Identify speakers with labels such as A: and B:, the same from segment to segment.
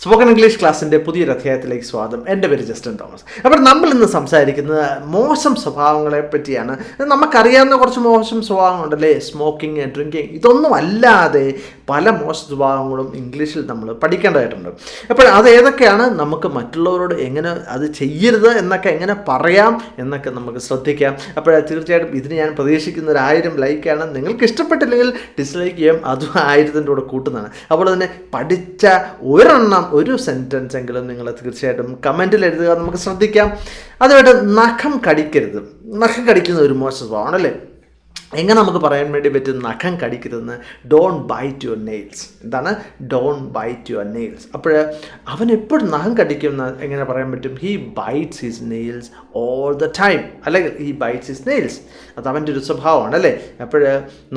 A: Spoken English ക്ലാസ്സിൻ്റെ പുതിയൊരു അധ്യായത്തിലേക്ക് സ്വാഗതം. എൻ്റെ പേര് ജസ്റ്റിൻ തോമസ്. അപ്പോൾ നമ്മൾ ഇന്ന് സംസാരിക്കുന്നത് മോശം സ്വഭാവങ്ങളെ പറ്റിയാണ്. നമുക്കറിയാവുന്ന കുറച്ച് മോശം സ്വഭാവങ്ങളുണ്ടല്ലേ, സ്മോക്കിങ്, ഡ്രിങ്കിങ്, ഇതൊന്നും അല്ലാതെ പല മോശ സ്വഭാവങ്ങളും ഇംഗ്ലീഷിൽ നമ്മൾ പഠിക്കേണ്ടതായിട്ടുണ്ട്. അപ്പോൾ അത് ഏതൊക്കെയാണ്, നമുക്ക് മറ്റുള്ളവരോട് എങ്ങനെ അത് ചെയ്യരുത് എന്നൊക്കെ എങ്ങനെ പറയാം എന്നൊക്കെ നമുക്ക് ശ്രദ്ധിക്കാം. അപ്പോൾ തീർച്ചയായിട്ടും ഇതിന് ഞാൻ പ്രതീക്ഷിക്കുന്ന 1000 ലൈക്കാണ്. നിങ്ങൾക്ക് ഇഷ്ടപ്പെട്ടില്ലെങ്കിൽ ഡിസ്ലൈക്ക് ചെയ്യാം, അതും 1000ൻ്റെ കൂടെ കൂട്ടുന്നതാണ്. അപ്പോൾ തന്നെ പഠിച്ച ഒരു സെൻറ്റൻസ് എങ്കിലും നിങ്ങൾ തീർച്ചയായിട്ടും കമൻറ്റിൽ എഴുതുക, നമുക്ക് ശ്രദ്ധിക്കാം. അതുമായിട്ട് നഖം കടിക്കുന്ന ഒരു മോശം സ്വഭാവമാണല്ലേ. എങ്ങനെ നമുക്ക് പറയാൻ വേണ്ടി പറ്റും നഖം കടിക്കരുതെന്ന്? Don't bite your nails. എന്താണ് ഡോണ്ട് ബൈറ്റ് യുവർ നെയിൽസ്? അപ്പോൾ അവൻ എപ്പോഴും നഖം കടിക്കുമെന്ന് എങ്ങനെ പറയാൻ പറ്റും? He bites his nails all the time, അല്ലെങ്കിൽ ഹീ ബൈറ്റ്സ് ഹിസ് നെയിൽസ്. അത് അവൻ്റെ ഒരു സ്വഭാവമാണ് അല്ലേ. അപ്പോൾ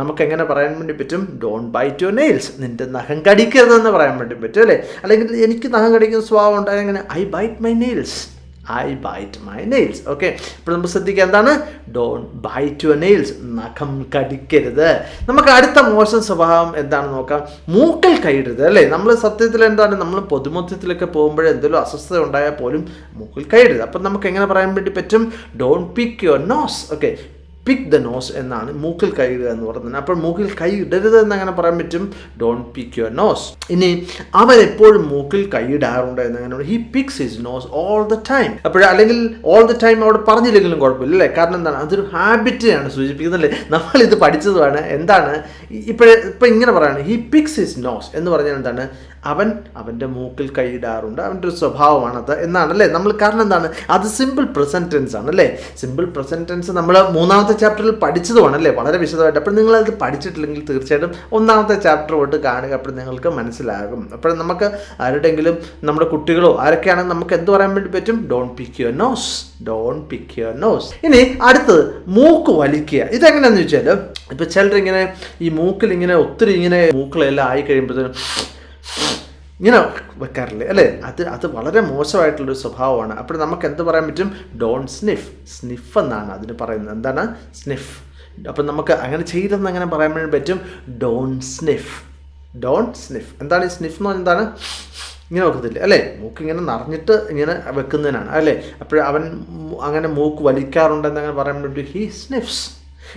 A: നമുക്കെങ്ങനെ പറയാൻ വേണ്ടി പറ്റും? ഡോണ്ട് ബൈറ്റ് യുവർ നെയിൽസ്, നിൻ്റെ നഖം കടിക്കരുതെന്ന് പറയാൻ വേണ്ടി പറ്റും അല്ലേ. അല്ലെങ്കിൽ എനിക്ക് നഖം കടിക്കുന്ന സ്വഭാവം ഉണ്ടായാൽ എങ്ങനെ? I bite my nails. Okay, ഇപ്പോൾ നമുക്ക് ശ്രദ്ധിക്കുക, എന്താണ് ഡോണ്ട് ബൈറ്റ് യുവർ നെയിൽസ്, നഖം കടിക്കരുത്. നമുക്ക് അടുത്ത മോശം സ്വഭാവം എന്താണെന്ന് നോക്കാം. മൂക്കിൽ കൈയിടരുത് അല്ലേ. നമ്മൾ സത്യത്തിൽ എന്താണ്, നമ്മൾ പൊതുമധ്യത്തിലൊക്കെ പോകുമ്പോൾ എന്തെങ്കിലും അസ്വസ്ഥത ഉണ്ടായാൽ പോലും മൂക്കിൽ കൈയിടരുത്. അപ്പം നമുക്ക് എങ്ങനെ പറയാൻ വേണ്ടി പറ്റും? Don't pick your nose. Okay, pick the nose എന്നാണ് മൂക്കിൽ കൈയിടുക എന്ന് പറയുന്നത്. അപ്പോൾ മൂക്കിൽ കൈ ഇടരുത് എന്നങ്ങനെ പറയാൻ പറ്റും? Don't pick your nose. ഇനി അവൻ എപ്പോഴും മൂക്കിൽ കൈയിടാറുണ്ട് എന്നങ്ങനെ, he picks his nose all the time. അപ്പോൾ അല്ലെങ്കിൽ ഓൾ ദ ടൈം അവിടെ പറഞ്ഞില്ലെങ്കിലും കുഴപ്പമില്ല അല്ലേ. കാരണം എന്താണ്, അതൊരു ഹാബിറ്റിനെയാണ് സൂചിപ്പിക്കുന്നത് അല്ലേ. നമ്മളിത് പഠിച്ചതുമാണ്. എന്താണ് ഇപ്പം ഇങ്ങനെ പറയാണ്, ഹി പിക്സ് ഹിസ് നോസ് എന്ന് പറഞ്ഞാൽ എന്താണ്, അവൻ്റെ മൂക്കിൽ കൈയിടാറുണ്ട്, അവൻ്റെ ഒരു സ്വഭാവമാണത് എന്നാണല്ലേ നമ്മൾ. കാരണം എന്താണ്, അത് സിമ്പിൾ പ്രസൻറ്റ് ടെൻസ് ആണല്ലേ. സിമ്പിൾ പ്രസൻറ്റ് ടെൻസ് നമ്മൾ 3ാമത്തെ ചാപ്റ്ററിൽ പഠിച്ചതുമാണല്ലേ, വളരെ വിശദമായിട്ട്. അപ്പോൾ നിങ്ങളത് പഠിച്ചിട്ടില്ലെങ്കിൽ തീർച്ചയായിട്ടും 1ാമത്തെ ചാപ്റ്റർ തൊട്ട് കാണുക, അപ്പോൾ നിങ്ങൾക്ക് മനസ്സിലാകും. അപ്പോൾ നമുക്ക് ആരുടെയെങ്കിലും, നമ്മുടെ കുട്ടികളോ ആരൊക്കെയാണെങ്കിൽ നമുക്ക് എന്ത് പറയാൻ വേണ്ടി പറ്റും? Don't pick your nose, don't pick your nose. ഇനി അടുത്തത് മൂക്ക് വലിക്കുക. ഇതെങ്ങനെയാണെന്ന് വെച്ചാൽ, ഇപ്പോൾ ചിലരിങ്ങനെ ഈ മൂക്കിൽ ഇങ്ങനെ ഒത്തിരി ഇങ്ങനെ മൂക്കളെല്ലാം ആയി കഴിയുമ്പോഴത്തേനും ഇങ്ങനെ വെക്കാറില്ലേ അല്ലേ. അത് വളരെ മോശമായിട്ടുള്ളൊരു സ്വഭാവമാണ്. അപ്പോൾ നമുക്ക് എന്ത് പറയാൻ പറ്റും? Don't sniff. സ്നിഫ് എന്നാണ് അതിന് പറയുന്നത്. എന്താണ് സ്നിഫ്? അപ്പം നമുക്ക് അങ്ങനെ ചെയ്തെന്ന് അങ്ങനെ പറയാൻ വേണ്ടി പറ്റും? Don't sniff, don't sniff. എന്താണ് ഈ സ്നിഫ് എന്ന് പറഞ്ഞാൽ? എന്താണ് ഇങ്ങനെ വെക്കത്തില്ലേ അല്ലേ, മൂക്ക് ഇങ്ങനെ നിറഞ്ഞിട്ട് ഇങ്ങനെ വെക്കുന്നതിനാണ് അല്ലേ. അപ്പോൾ അവൻ അങ്ങനെ മൂക്ക് വലിക്കാറുണ്ടെന്നങ്ങനെ പറയാൻ വേണ്ടി ഹി സ്നിഫ്സ്.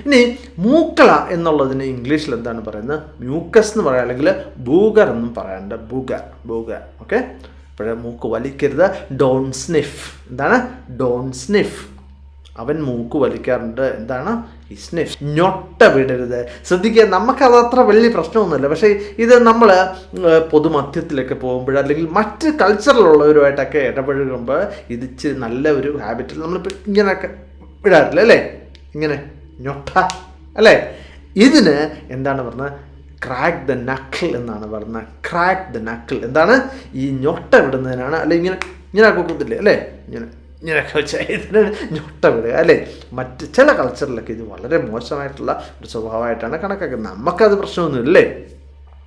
A: ഇനി മൂക്കള എന്നുള്ളതിന് ഇംഗ്ലീഷിൽ എന്താണ് പറയുന്നത്? മ്യൂക്കസ് എന്ന് പറയാം, അല്ലെങ്കിൽ ബൂഗർ എന്നും പറയാറുണ്ട്. ബൂഗർ. ഓക്കെ, അപ്പോൾ മൂക്ക് വലിക്കരുത്, ഡോണ്ട് സ്നിഫ്. എന്താണ് ഡോണ്ട് സ്നിഫ്? അവൻ മൂക്ക് വലിക്കാറുണ്ട്, എന്താണ് ഈ സ്നിഫ്. ഞൊട്ട വിടരുത്. ശ്രദ്ധിക്കുക, നമുക്കത് അത്ര വലിയ പ്രശ്നമൊന്നുമില്ല. പക്ഷേ ഇത് നമ്മൾ പൊതുമധ്യത്തിലൊക്കെ പോകുമ്പോൾ, അല്ലെങ്കിൽ മറ്റ് കൾച്ചറിലുള്ളവരുമായിട്ടൊക്കെ ഇടപഴകുമ്പോൾ ഇത് നല്ല ഒരു ഹാബിറ്റിൽ നമ്മളിപ്പോൾ ഇങ്ങനെയൊക്കെ വിടാറില്ല അല്ലേ, ഇങ്ങനെ ഞൊട്ട അല്ലേ. ഇതിന് എന്താണ് പറഞ്ഞത്? ക്രാക്ക് ദ നക്കിൾ എന്നാണ് പറഞ്ഞത്. ക്രാക്ക് ദ നക്കിൾ എന്താണ്? ഈ ഞൊട്ട വിടുന്നതിനാണ്. അല്ലെ ഇങ്ങനെ കൊടുക്കത്തില്ലേ അല്ലേ, ഇങ്ങനെയൊക്കെ വെച്ചാൽ ഇതിനാണ് ഞൊട്ട വിടുക അല്ലേ. മറ്റ് ചില കൾച്ചറിലൊക്കെ ഇത് വളരെ മോശമായിട്ടുള്ള ഒരു സ്വഭാവമായിട്ടാണ് കണക്കാക്കുന്നത്. നമുക്കത് പ്രശ്നമൊന്നുമില്ലേ.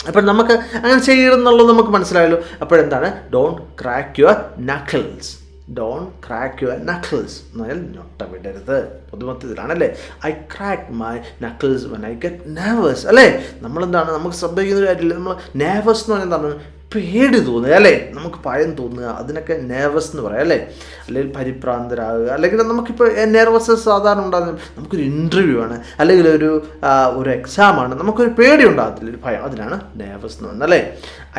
A: അപ്പോൾ നമുക്ക് അങ്ങനെ ചെയ്യണമെന്നുള്ളത് നമുക്ക് മനസ്സിലായല്ലോ. അപ്പോഴെന്താണ് don't crack your knuckles, don't crack your knuckles എന്ന് പറഞ്ഞാൽ ഞൊട്ട വിടരുത്. പൊതുമധ്യത്തിലാണല്ലേ. I crack my knuckles when I get nervous അല്ലേ. നമ്മളെന്താണ്, നമുക്ക് ശ്രദ്ധിക്കുന്ന ഒരു കാര്യമില്ല. നമ്മൾ നെർവസ് എന്ന് പറഞ്ഞാൽ എന്താണ്? പേടി തോന്നുക അല്ലേ, നമുക്ക് ഭയം തോന്നുക, അതിനൊക്കെ നെർവസ് എന്ന് പറയാം അല്ലേ. അല്ലെങ്കിൽ പരിഭ്രാന്തരാകുക, അല്ലെങ്കിൽ നമുക്കിപ്പോൾ നെർവസ് സാധാരണ ഉണ്ടാകുന്നത് നമുക്കൊരു ഇൻ്റർവ്യൂ ആണ്, അല്ലെങ്കിൽ ഒരു എക്സാമാണ്, നമുക്കൊരു പേടി ഉണ്ടാകത്തില്ല, ഒരു ഭയം, അതിനാണ് നെർവസ് എന്ന് പറയുന്നത് അല്ലേ.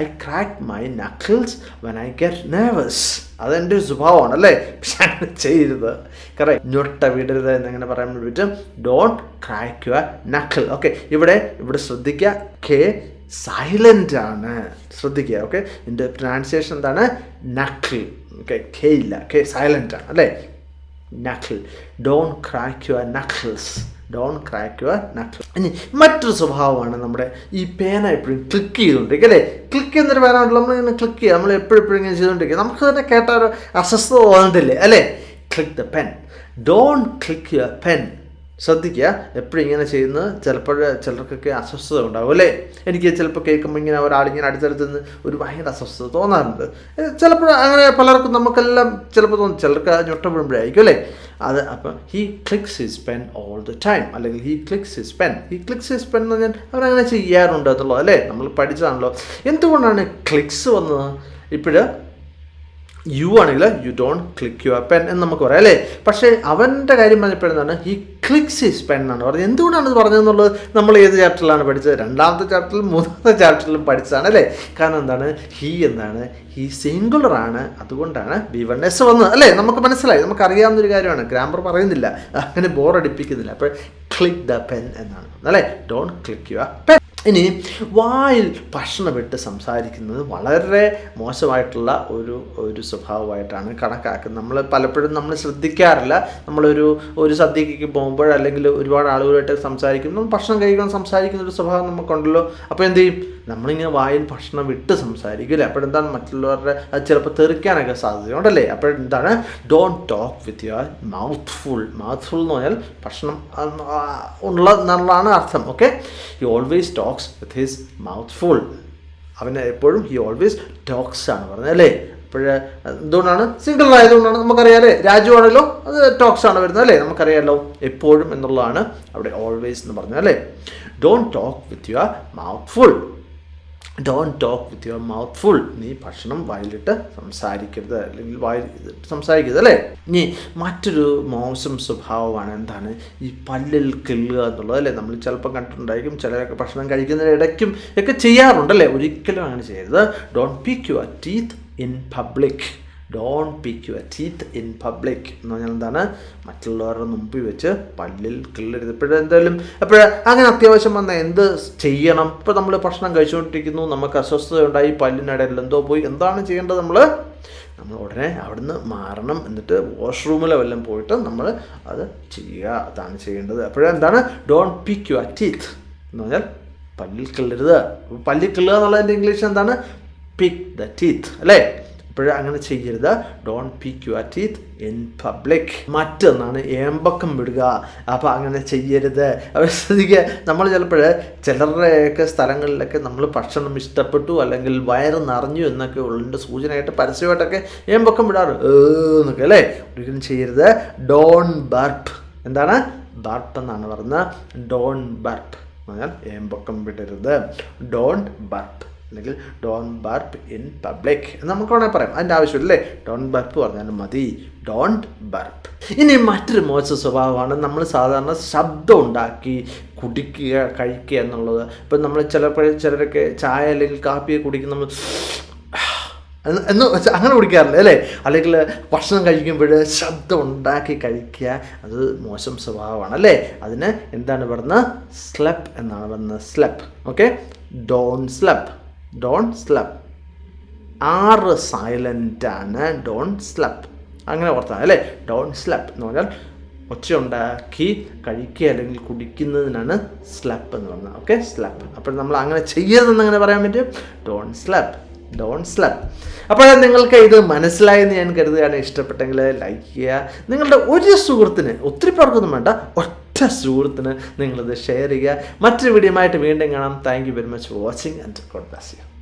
A: I crack my knuckles when I get nervous. അതെൻ്റെ ഒരു സ്വഭാവമാണ് അല്ലേ. പക്ഷെ അങ്ങനെ ചെയ്യരുത്. കറക്റ്റ്, ഞൊട്ട വിടരുത് എന്നെങ്ങനെ പറയാൻ പറ്റും? Don't crack your knuckle. Okay, ഇവിടെ ശ്രദ്ധിക്കുക, കെ സൈലൻ്റ് ആണ്, ശ്രദ്ധിക്കുക. ഓക്കെ, ഇതിൻ്റെ പ്രൊനൗൺസിയേഷൻ എന്താണ്? നക്കിൾ. ഓക്കെ, കെ ഇല്ല, കെ സൈലൻ്റ് ആണ് അല്ലേ. Knuckle, don't crack your knuckles, don't crack your knuckle. ഇനി മറ്റൊരു സ്വഭാവമാണ് നമ്മുടെ ഈ പേന എപ്പോഴും ക്ലിക്ക് ചെയ്തുകൊണ്ടിരിക്കുക അല്ലേ. ക്ലിക്ക് ചെയ്യുന്നൊരു പേന ഉണ്ടല്ലോ, നമ്മളിങ്ങനെ ക്ലിക്ക് ചെയ്യുക, നമ്മൾ എപ്പോഴും ഇങ്ങനെ ചെയ്തുകൊണ്ടിരിക്കുക. നമുക്ക് തന്നെ കേട്ട ഒരു അസ്വസ്ഥത തോന്നിട്ടില്ലേ അല്ലേ. Click the pen, don't click your pen. ശ്രദ്ധിക്കുക, എപ്പോഴും ഇങ്ങനെ ചെയ്യുന്നത് ചിലർക്കൊക്കെ അസ്വസ്ഥത ഉണ്ടാകും അല്ലേ. എനിക്ക് ചിലപ്പോൾ കേൾക്കുമ്പോൾ ഇങ്ങനെ ഒരാളിങ്ങനെ അടുത്തടുത്ത് നിന്ന് ഒരു ഭയങ്കര അസ്വസ്ഥത തോന്നാറുണ്ട്. ചിലപ്പോൾ അങ്ങനെ പലർക്കും നമുക്കെല്ലാം ചിലപ്പോൾ തോന്നും, ചിലർക്ക് ഞൊട്ടപ്പെടുമ്പോഴായിരിക്കും അല്ലേ. അത് അപ്പം he clicks his pen all the time, അല്ലെങ്കിൽ ഹീ ക്ലിക്സ് ഹിസ് പെൻ എന്ന് പറഞ്ഞാൽ അവരങ്ങനെ ചെയ്യാറുണ്ട് എന്നുള്ളത് അല്ലേ, നമ്മൾ പഠിച്ചതാണല്ലോ. എന്തുകൊണ്ടാണ് ക്ലിക്സ് വന്നത്? ഇപ്പോഴ് യു ആണെങ്കിൽ you don't click your pen എന്ന് നമുക്ക് പറയാം അല്ലേ. പക്ഷേ അവൻ്റെ കാര്യം പറഞ്ഞപ്പോഴെന്താണ് ഹി ക്ലിക്സ് ഹിസ് പെൻ എന്നാണ് പറഞ്ഞത്. എന്തുകൊണ്ടാണ് ഇത് പറഞ്ഞതെന്നുള്ളത് നമ്മൾ ഏത് ചാപ്റ്ററിലാണ് പഠിച്ചത്? രണ്ടാമത്തെ ചാപ്റ്ററിലും മൂന്നാമത്തെ ചാപ്റ്ററിലും പഠിച്ചതാണ് അല്ലേ. കാരണം എന്താണ്, ഹി സിംഗുലർ ആണ്, അതുകൊണ്ടാണ് B1S വന്നത് അല്ലേ. നമുക്ക് മനസ്സിലായി, നമുക്കറിയാവുന്നൊരു കാര്യമാണ്, ഗ്രാമർ പറയുന്നില്ല, അങ്ങനെ ബോറടിപ്പിക്കുന്നില്ല. അപ്പോൾ ക്ലിക്ക് ദ പെൻ എന്നാണ് അല്ലേ, ഡോണ്ട് ക്ലിക്ക് യുവർ പെൻ. ഇനി വായിൽ ഭക്ഷണം ഇട്ട് സംസാരിക്കുന്നത് വളരെ മോശമായിട്ടുള്ള ഒരു സ്വഭാവമായിട്ടാണ് കണക്കാക്കുന്നത്. നമ്മൾ പലപ്പോഴും ശ്രദ്ധിക്കാറില്ല. ഒരു സദ്യക്ക് പോകുമ്പോൾ അല്ലെങ്കിൽ ഒരുപാട് ആളുകളായിട്ട് സംസാരിക്കുമ്പോൾ ഭക്ഷണം കഴിക്കാൻ സംസാരിക്കുന്ന ഒരു സ്വഭാവം നമുക്കുണ്ടല്ലോ. അപ്പോൾ എന്ത് ചെയ്യും, നമ്മളിങ്ങനെ വായിൽ ഭക്ഷണം വിട്ട് സംസാരിക്കില്ല. അപ്പോഴെന്താണ് മറ്റുള്ളവരുടെ അത് ചിലപ്പോൾ തെറിക്കാനൊക്കെ സാധ്യതയുണ്ടല്ലേ. അപ്പോഴെന്താണ് don't talk with your mouth full എന്ന് പറഞ്ഞാൽ ഭക്ഷണം എന്നുള്ളതാണ് അർത്ഥം. Okay, he always talks with his mouth full. അവന് എപ്പോഴും ഹി ഓൾവേസ് ടോക്സ് ആണ് പറഞ്ഞത് അല്ലേ. അപ്പോൾ എന്തുകൊണ്ടാണ്, സിംഗിൾ ആയതുകൊണ്ടാണ്. നമുക്കറിയാം അല്ലേ, രാജു ആണല്ലോ, അത് ടോക്സ് ആണ് വരുന്നത് അല്ലേ, നമുക്കറിയാമല്ലോ. എപ്പോഴും എന്നുള്ളതാണ് അവിടെ ഓൾവേസ് എന്ന് പറഞ്ഞത് അല്ലേ. Don't talk with your mouth full. Don't talk with your mouth full. നീ ഭക്ഷണം വായിലിട്ട് സംസാരിക്കരുത്, അല്ലെങ്കിൽ വായിൽ സംസാരിക്കരുത് അല്ലേ. ഇനി മറ്റൊരു മോശം സ്വഭാവമാണ് എന്താണ്, ഈ പല്ലിൽ കിള്ളുക എന്നുള്ളത് അല്ലേ. നമ്മൾ ചിലപ്പോൾ കണ്ടിട്ടുണ്ടായിരിക്കും, ചിലരൊക്കെ ഭക്ഷണം കഴിക്കുന്നതിന് ഇടയ്ക്കും ഒക്കെ ചെയ്യാറുണ്ടല്ലേ. ഒരിക്കലും അങ്ങനെ ചെയ്യരുത്. Don't pick your teeth in public. Don't pick your teeth in public എന്ന് പറഞ്ഞാൽ എന്താണ്, മറ്റുള്ളവരുടെ മുമ്പിൽ വെച്ച് പല്ലിൽ കിള്ളരുത്. ഇപ്പോഴെന്തായാലും അങ്ങനെ അത്യാവശ്യം വന്നാൽ എന്ത് ചെയ്യണം? ഇപ്പോൾ നമ്മൾ ഭക്ഷണം കഴിച്ചുകൊണ്ടിരിക്കുന്നു, നമുക്ക് അസ്വസ്ഥത ഉണ്ടായി, പല്ലിനിടയിൽ എന്തോ പോയി, എന്താണ് ചെയ്യേണ്ടത്? നമ്മൾ ഉടനെ അവിടുന്ന് മാറണം, എന്നിട്ട് വാഷ്റൂമിലോ വല്ലതും പോയിട്ട് നമ്മൾ അത് ചെയ്യുക, അതാണ് ചെയ്യേണ്ടത്. അപ്പോഴെന്താണ് ഡോണ്ട് പിക്ക് യുവർ ടീത്ത് എന്ന് പറഞ്ഞാൽ പല്ലിൽ കിള്ളരുത്. പല്ലിൽ കിള്ളുക എന്നുള്ളതിൻ്റെ ഇംഗ്ലീഷ് എന്താണ്, പിക്ക് ദ ടീത്ത് അല്ലേ. അപ്പോൾ അങ്ങനെ ചെയ്യരുത്. Don't pick your teeth in public. മറ്റൊന്നാണ് ഏമ്പക്കം വിടുക. അപ്പോൾ അങ്ങനെ ചെയ്യരുത്. അപ്പോൾ ശ്രദ്ധിക്കുക, നമ്മൾ ചിലപ്പോൾ ചിലരുടെയൊക്കെ സ്ഥലങ്ങളിലൊക്കെ നമ്മൾ ഭക്ഷണം ഇഷ്ടപ്പെട്ടു അല്ലെങ്കിൽ വയറ് നിറഞ്ഞു എന്നൊക്കെ ഉള്ളതിൻ്റെ സൂചനയായിട്ട് പരസ്യമായിട്ടൊക്കെ ഏമ്പക്കം വിടാറ് എന്നൊക്കെ അല്ലേ. ഒരിക്കലും ചെയ്യരുത്. Don't burp. എന്താണ് ബർപ്പ് എന്നാണ് പറയുന്നത്. ഡോണ്ട് ബർപ്പ് എന്ന് പറഞ്ഞാൽ ഏമ്പക്കം വിടരുത്. ഡോണ്ട് ബർപ്പ് അല്ലെങ്കിൽ ഡോണ്ട് ബർപ്പ് ഇൻ പബ്ലിക് എന്ന് നമുക്ക് വേണമെങ്കിൽ പറയാം. അതിൻ്റെ ആവശ്യമില്ലേ, ഡോണ്ട് ബർപ്പ് പറഞ്ഞാലും മതി. Don't burp. ഇനി മറ്റൊരു മോശം സ്വഭാവമാണ് നമ്മൾ സാധാരണ ശബ്ദം ഉണ്ടാക്കി കുടിക്കുക, കഴിക്കുക എന്നുള്ളത്. ഇപ്പം നമ്മൾ ചിലരൊക്കെ ചായ അല്ലെങ്കിൽ കാപ്പി കുടിക്കുന്ന നമ്മൾ എന്ന് അങ്ങനെ കുടിക്കാറില്ല അല്ലേ. അല്ലെങ്കിൽ ഭക്ഷണം കഴിക്കുമ്പോൾ ശബ്ദം ഉണ്ടാക്കി കഴിക്കുക, അത് മോശം സ്വഭാവമാണ് അല്ലേ. അതിന് എന്താണ് പറയുന്നത്, സ്ലെപ്പ് എന്നാണ് പറയുന്നത്. Slept. Okay, don't slept. Don't slept. 6 silent ആണ്. ഡോണ്ട് സ്ലെപ്പ് അങ്ങനെ ഓർത്താൽ അല്ലേ. ഡോണ്ട് സ്ലെപ്പ് എന്ന് പറഞ്ഞാൽ ഒച്ച ഉണ്ടാക്കി കഴിക്കുക അല്ലെങ്കിൽ കുടിക്കുന്നതിനാണ് സ്ലെപ്പ് എന്ന് പറയുന്നത്. ഓക്കെ, സ്ലെപ്പ്. അപ്പോൾ നമ്മൾ അങ്ങനെ ചെയ്യരുതെന്ന് അങ്ങനെ പറയാൻ പറ്റും. Don't slept. ഡോണ്ട് സ്ലെപ്പ്. അപ്പോൾ നിങ്ങൾക്ക് ഇത് മനസ്സിലായെന്ന് ഞാൻ കരുതുകയാണ്. ഇഷ്ടപ്പെട്ടെങ്കിൽ ലൈക്ക് ചെയ്യുക. നിങ്ങളുടെ ഒരു സുഹൃത്തിന്, ഒത്തിരി പേർക്കൊന്നും വേണ്ട, ഒറ്റ സുഹൃത്തിന് നിങ്ങളിത് ഷെയർ ചെയ്യുക. മറ്റൊരു വീഡിയോ ആയിട്ട് വീണ്ടും കാണാം. Thank you very much for watching and God bless you.